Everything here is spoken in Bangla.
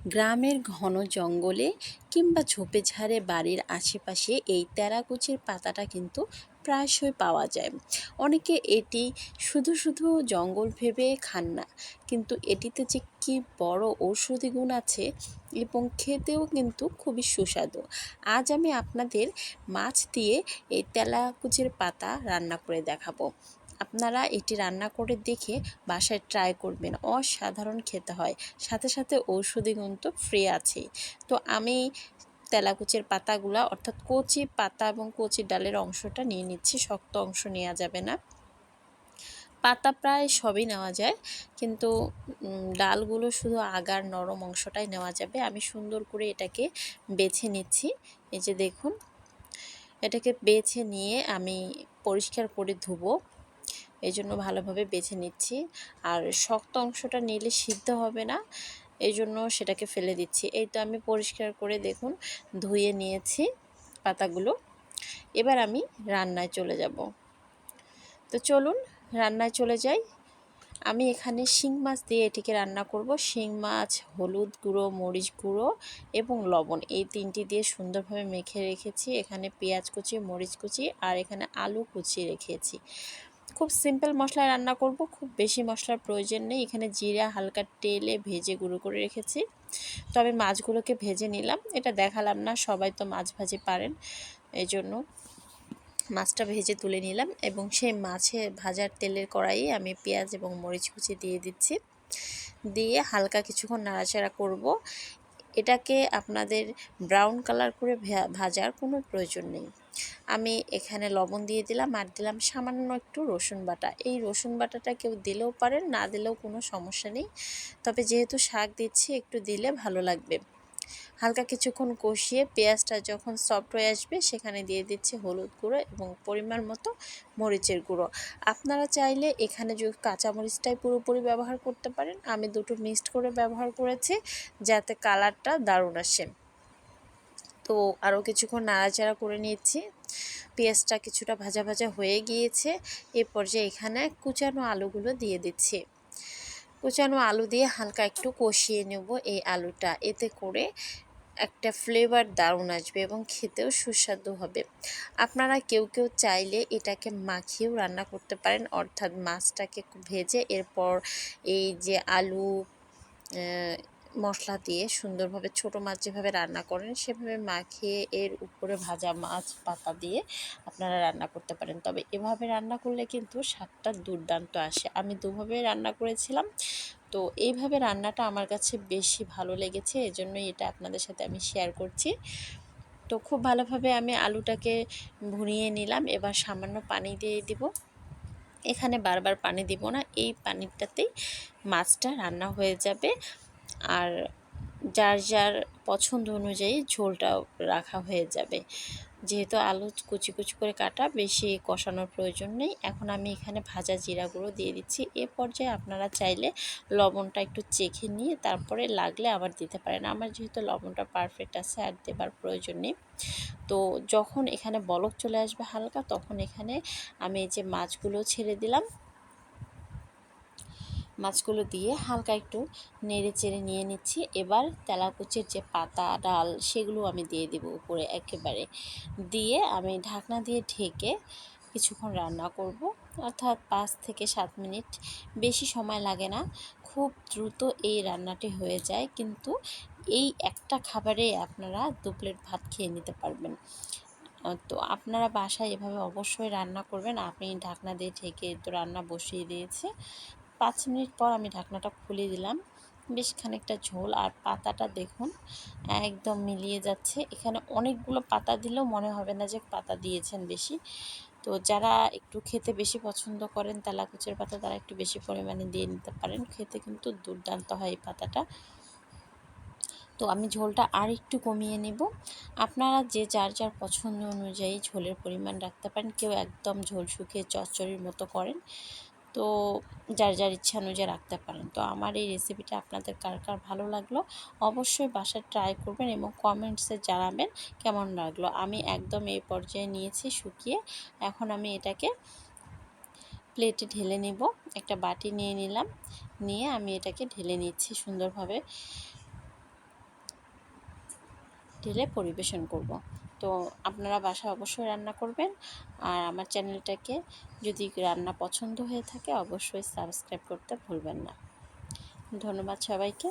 গ্রামের ঘন জঙ্গলে কিংবা ঝোপেঝাড়ে বাড়ির আশেপাশে এই তেরাকুচির পাতাটা কিন্তু প্রায়শই পাওয়া যায়। অনেকে এটি শুধু শুধু জঙ্গল ভেবে খান না, কিন্তু এটিতে যে কি বড় ঔষধি গুণ আছে এবং খেতেও কিন্তু খুবই সুস্বাদু। আজ আমি আপনাদের মাছ দিয়ে এই তেলাকুচির পাতা রান্না করে দেখাবো। আপনারা এটি রান্না করে দেখে বাসায় ট্রাই করবেন, অসাধারণ খেতে হয়। সাথে সাথে ঔষধি গুণ তো ফ্রি আছেই। তো আমি তেলাকুচের পাতাগুলা অর্থাৎ কচি পাতা এবং কচি ডালের অংশটা নিয়ে নিচ্ছি, শক্ত অংশ নেওয়া যাবে না। পাতা প্রায় সবই নেওয়া যায়, কিন্তু ডালগুলো শুধু আগার নরম অংশটাই নেওয়া যাবে। আমি সুন্দর করে এটাকে বেছে নিচ্ছি। এই যে দেখুন, এটাকে বেছে নিয়ে আমি পরিষ্কার করে ধুবো, এই জন্য ভালোভাবে বেছে নিচ্ছি। আর শক্ত অংশটা নিলে সিদ্ধ হবে না, এই জন্য সেটাকে ফেলে দিচ্ছি। এই তো আমি পরিষ্কার করে দেখুন ধুয়ে নিয়েছি পাতাগুলো। এবার আমি রান্নায় চলে যাব। তো চলুন রান্নায় চলে যাই। আমি এখানে শিং মাছ দিয়ে এটিকে রান্না করব। শিং মাছ, হলুদ গুঁড়ো, মরিচ গুঁড়ো এবং লবণ, এই তিনটি দিয়ে সুন্দরভাবে মেখে রেখেছি। এখানে পেঁয়াজ কুচি, মরিচ কুচি আর এখানে আলু কুচি রেখেছি। খুব সিম্পল মশলায় রান্না করব, খুব বেশি মশলার প্রয়োজন নেই। এখানে জিরা হালকা তেলে ভেজে গুঁড়ো করে রেখেছি। তো আমি মাছগুলোকে ভেজে নিলাম, এটা দেখালাম না, সবাই তো মাছ ভাজি পারেন, এই জন্য মাছটা ভেজে তুলে নিলাম। এবং সেই মাছে ভাজার তেলের কড়াইয়ে আমি পেঁয়াজ এবং মরিচ কুচি দিয়ে দিচ্ছি। দিয়ে হালকা কিছুক্ষণ নাড়াচাড়া করব। এটাকে আপনাদের ব্রাউন কালার করে ভাজার কোনো প্রয়োজন নেই। আমি এখানে লবণ দিয়ে দিলাম আর দিলাম সামান্য একটু রসুন বাটা। এই রসুন বাটাটা কেউ দিলেও পারেন, না দিলেও কোনো সমস্যা নেই, তবে যেহেতু শাক দিচ্ছি একটু দিলে ভালো লাগবে। হালকা কিছুক্ষণ কষিয়ে পেঁয়াজটা যখন সফট হয়ে আসবে সেখানে দিয়ে দিচ্ছি হলুদ গুঁড়ো এবং পরিমাণ মতো মরিচের গুঁড়ো। আপনারা চাইলে এখানে যদি কাঁচামরিচটাই পুরোপুরি ব্যবহার করতে পারেন, আমি দুটো মিক্সড করে ব্যবহার করেছি যাতে কালারটা দারুণ আসে। তো আরও কিছুক্ষণ নাড়াচাড়া করে নিচ্ছি। পেঁয়াজটা কিছুটা ভাজা ভাজা হয়ে গিয়েছে। এ পর্যায়ে এখানে কুচানো আলুগুলো দিয়ে দিচ্ছি। কুচানো আলু দিয়ে হালকা একটু কষিয়ে নেব এই আলুটা, এতে করে একটা ফ্লেভার দারুণ আসবে এবং খেতেও সুস্বাদু হবে। আপনারা কেউ কেউ চাইলে এটাকে মাখিয়েও রান্না করতে পারেন, অর্থাৎ মাছটাকে ভেজে এরপর এই যে আলু মশলা দিয়ে সুন্দরভাবে ছোটো মাছ যেভাবে রান্না করেন সেভাবে মাখিয়ে এর উপরে ভাজা মাছ পাতা দিয়ে আপনারা রান্না করতে পারেন। তবে এভাবে রান্না করলে কিন্তু স্বাদটা দুর্দান্ত আসে। আমি দুভাবে রান্না করেছিলাম, তো এইভাবে রান্নাটা আমার কাছে বেশি ভালো লেগেছে, এজন্যই এটা আপনাদের সাথে আমি শেয়ার করছি। তো খুব ভালোভাবে আমি আলুটাকে ভুনিয়ে নিলাম। এবার সামান্য পানি দিয়ে দিব। এখানে বারবার পানি দিব না, এই পানিটাতেই মাছটা রান্না হয়ে যাবে। আর যার যার পছন্দ অনুযায়ী ঝোলটাও রাখা হয়ে যাবে। যেহেতু আলু কুচি কুচি করে কাটা, বেশি কষানোর প্রয়োজন নেই। এখন আমি এখানে ভাজা জিরা গুঁড়ো দিয়ে দিচ্ছি। এ পর্যায়ে আপনারা চাইলে লবণটা একটু চেখে নিয়ে তারপরে লাগলে আবার দিতে পারেন। আমার যেহেতু লবণটা পারফেক্ট আছে আর দেবার প্রয়োজন নেই। তো যখন এখানে বলক চলে আসবে হালকা, তখন এখানে আমি এই যে মাছগুলো ছেড়ে দিলাম। মাছগুলো দিয়ে হালকা একটু নেড়ে চেড়ে নিয়ে নিচ্ছি। এবার তেলাকুচের যে পাতা ডাল সেগুলো আমি দিয়ে দেব উপরে একেবারে, দিয়ে আমি ঢাকনা দিয়ে ঢেকে কিছুক্ষণ রান্না করব, অর্থাৎ 5 থেকে 7 মিনিট, বেশি সময় লাগে না। খুব দ্রুত এই রান্নাটি হয়ে যায়, কিন্তু এই একটা খাবারে আপনারা 2 প্লেট ভাত খেয়ে নিতে পারবেন। তো আপনারা বাসায় এভাবে অবশ্যই রান্না করবেন। আমি ঢাকনা দিয়ে ঢেকে তো রান্না বসিয়ে দিয়েছি। 5 মিনিট পর আমি ঢাকনাটা খুলে দিলাম। বেশ খানিকটা ঝোল আর পাতাটা দেখুন একদম মিলিয়ে যাচ্ছে। এখানে অনেকগুলো পাতা দিলেও মনে হবে না যে পাতা দিয়েছেন বেশি। তো যারা একটু খেতে বেশি পছন্দ করেন তেলাকুচের পাতা, তারা একটু বেশি পরিমাণে দিয়ে নিতে পারেন। খেতে কিন্তু দুর্দান্ত হয় এই পাতাটা। তো আমি ঝোলটা আর একটু কমিয়ে নেব। আপনারা যে যার যার পছন্দ অনুযায়ী ঝোলের পরিমাণ রাখতে পারেন। কেউ একদম ঝোল শুকিয়ে চচ্চড়ির মতো করেন, তো যার যার ইচ্ছা অনুযায়ী রাখতে পারেন। তো আমার এই রেসিপিটা আপনাদের কার কার ভালো লাগলো অবশ্যই বাসায় ট্রাই করবেন এবং কমেন্টসে জানাবেন কেমন লাগলো। আমি একদম এই পর্যায়ে নিয়েছি শুকিয়ে। এখন আমি এটাকে প্লেটে ঢেলে নেব। একটা বাটি নিয়ে নিলাম, নিয়ে আমি এটাকে ঢেলে নিচ্ছি সুন্দরভাবে। ঢেলে পরিবেশন করব। তো আপনারা বাসায় অবশ্যই রান্না করবেন। আর আমার চ্যানেলটাকে যদি রান্না পছন্দ হয়ে থাকে অবশ্যই সাবস্ক্রাইব করতে ভুলবেন না। ধন্যবাদ সবাইকে।